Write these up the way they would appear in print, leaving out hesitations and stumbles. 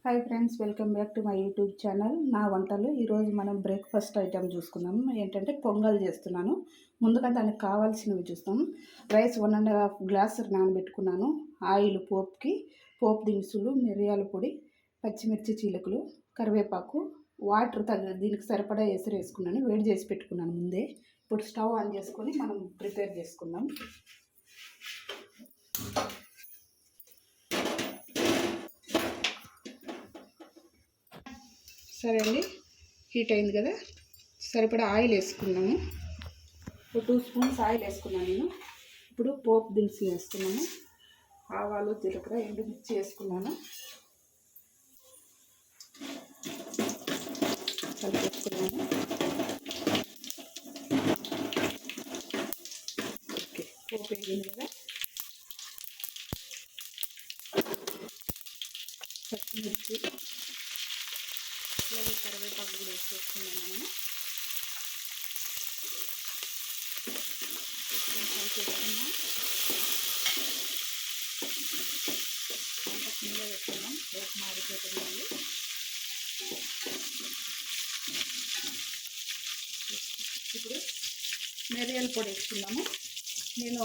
Hi friends, welcome back to my YouTube channel. నా వంటలు ఈరోజు మనం బ్రేక్ఫాస్ట్ ఐటెం చూసుకున్నాము. ఏంటంటే పొంగల్ చేస్తున్నాను. ముందుగా దానికి కావాల్సినవి చూస్తాం. రైస్ 1.5 గ్లాస్ నానబెట్టుకున్నాను. ఆయిల్ పోపుకి, పోపు దినుసులు, మిరియాల పొడి, పచ్చిమిర్చి చీలకులు, కరివేపాకు, వాటర్ దీనికి సరిపడా ఎసరు వేసుకున్నాను. వేడి చేసి పెట్టుకున్నాను ముందే. ఇప్పుడు స్టవ్ ఆన్ చేసుకొని మనం ప్రిపేర్ చేసుకుందాం. సరే అండి, హీట్ అయింది కదా, సరిపడా ఆయిల్ వేసుకున్నాము. ఒక 2 స్పూన్స్ ఆయిల్ వేసుకున్నాను నేను. ఇప్పుడు పోపు దినుసులు వేసుకున్నాను. ఆవాలు, జీలకర్ర, ఎండుమిర్చి వేసుకున్నాను. కలిపేసుకున్నాను. ఓకే, పోపు వేగింది కదా, పచ్చిమిర్చి, అలాగే కరివేపాకు కూడా వేసేసుకున్నాం. మనము కలిపేసుకున్నాం. అంత కింద వేసుకున్నాం. పోపు మాడిపోతుందండి. ఇప్పుడు మిరియాల పొడి వేసుకున్నాము. నేను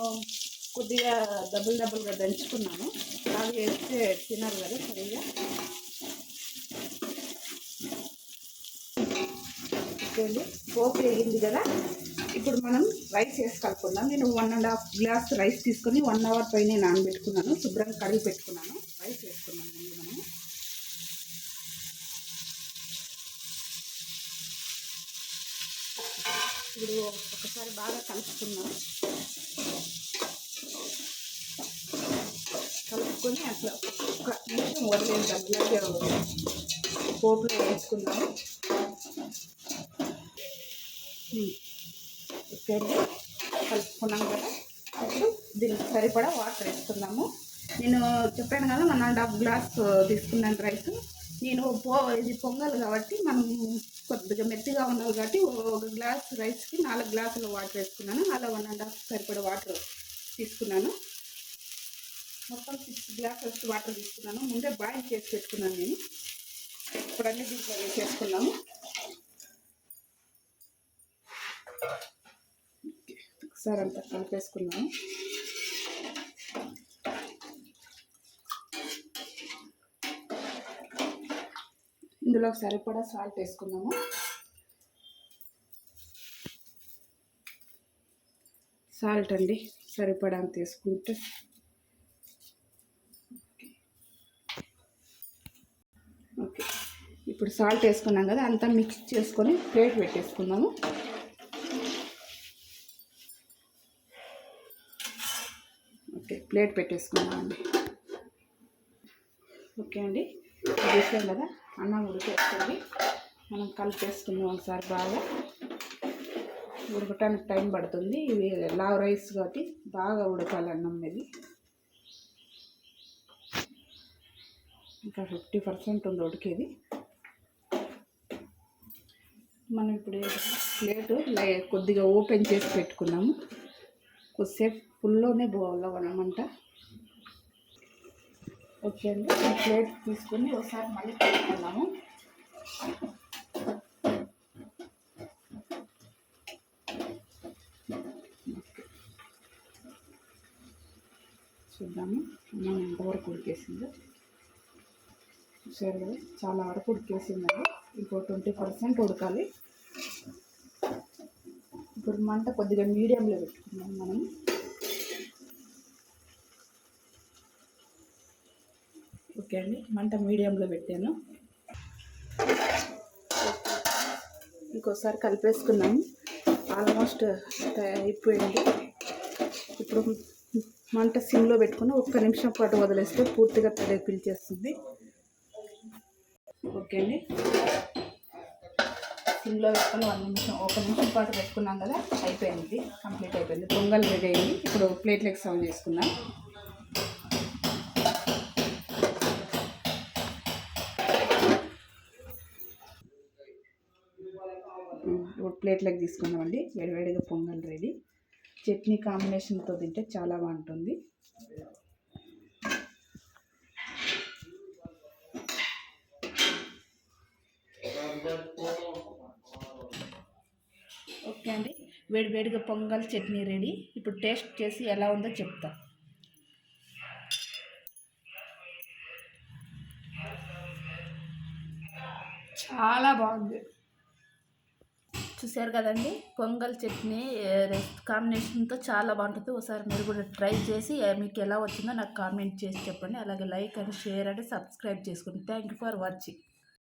కొద్దిగా డబుల్గా దంచుకున్నాను. అది వేస్తే తినరు కదా సరిగా. పోపు వేగింది కదా, ఇప్పుడు మనం రైస్ వేసి కలుపుకుందాం. నేను 1.5 గ్లాస్ రైస్ తీసుకొని 1 అవర్ పైన నానబెట్టుకున్నాను. శుభ్రంగా కడిగి పెట్టుకున్నాను. రైస్ వేసుకున్నాం ముందు మనం. ఇప్పుడు ఒకసారి బాగా కలుపుకున్నాం. కలుపుకొని అట్లా ఒక నిమిషం వదిలేద్దాం. ఇలాగే పోపులో వేసుకున్నాము. ఓకే, కలుపుకున్నాం కదా. అప్పుడు దీనికి సరిపడా వాటర్ వేసుకున్నాము. నేను చెప్పాను కదా 1.5 గ్లాస్ తీసుకున్నాను రైస్. నేను ఇది పొంగల్ కాబట్టి మనం కొద్దిగా మెత్తగా ఉండాలి కాబట్టి 1 గ్లాస్ రైస్కి 4 గ్లాసుల వాటర్ వేసుకున్నాను. అలా 1.5 సరిపడా వాటర్ తీసుకున్నాను. మొత్తం 6 గ్లాసెస్ వాటర్ తీసుకున్నాను. ముందే బాయిల్ చేసి పెట్టుకున్నాను నేను. ఇప్పుడు అన్ని దీంట్లో వేసేసుకున్నాము. ఒకసారి అంతా కలిపేసుకున్నాము. ఇందులో సరిపడా సాల్ట్ వేసుకున్నాము. సాల్ట్ అండి సరిపడా అంత వేసుకుంటే. ఓకే, ఇప్పుడు సాల్ట్ వేసుకున్నాం కదా, అంతా మిక్స్ చేసుకొని ప్లేట్ పెట్టేసుకున్నాము. ఓకే, ప్లేట్ పెట్టేసుకున్నామండి. ఓకే అండి, చేసాం కదా, అన్నం ఉడికేస్తుంది. మనం కలిపేసుకుందాం ఒకసారి. బాగా ఉడకటానికి టైం పడుతుంది. ఇవి లావ్ రైస్ కాబట్టి బాగా ఉడకాలి అన్నం ఇది. ఇంకా 50% ఉంది ఉడికేది. మనం ఇప్పుడు ప్లేటు కొద్దిగా ఓపెన్ చేసి పెట్టుకున్నాము. కొద్దిసేపు ఫుల్లోనే పోవాలన్నమాట. ఓకే అండి, ప్లేట్ తీసుకొని ఒకసారి మళ్ళీ పెట్టుకున్నాము. చూద్దాము అన్నం ఎంతవరకు ఉడికేసిందో. చూసారు కదా, చాలా వరకు ఉడికేసిందండి. ఇంకో 20% ఉడకాలి. ఇప్పుడు మంట కొద్దిగా మీడియంలో పెట్టుకున్నాం మనం. ఓకే అండి, మంట మీడియంలో పెట్టాను. ఇంకోసారి కలిపేసుకున్నాము. ఆల్మోస్ట్ అయిపోయింది. ఇప్పుడు మంట సిమ్లో పెట్టుకుని 1 నిమిషం పాటు వదిలేస్తే పూర్తిగా తడి పిలిచేస్తుంది. ఓకే అండి, సిమ్లో పెట్టుకొని 1 నిమిషం పాటు పెట్టుకున్నాం కదా, అయిపోయింది. కంప్లీట్ అయిపోయింది. పొంగల్ రెడీ అయింది. ఇప్పుడు ప్లేట్లోకి సర్వ్ చేసుకుందాం. ఇప్పుడు ప్లేట్లోకి తీసుకున్నామండి. వేడివేడిగా పొంగల్ రెడీ. చట్నీ కాంబినేషన్తో తింటే చాలా బాగుంటుంది. ఓకే అండి, వేడి వేడిగా పొంగల్ చట్నీ రెడీ. ఇప్పుడు టేస్ట్ చేసి ఎలా ఉందో చెప్తా. చాలా బాగుంది. చూసారు కదండి, పొంగల్ చట్నీ కాంబినేషన్తో చాలా బాగుంటుంది. ఒకసారి మీరు కూడా ట్రై చేసి మీకు ఎలా వచ్చిందో నాకు కామెంట్ చేసి చెప్పండి. అలాగే like and share and subscribe చేసుకోండి. Thank you for watching.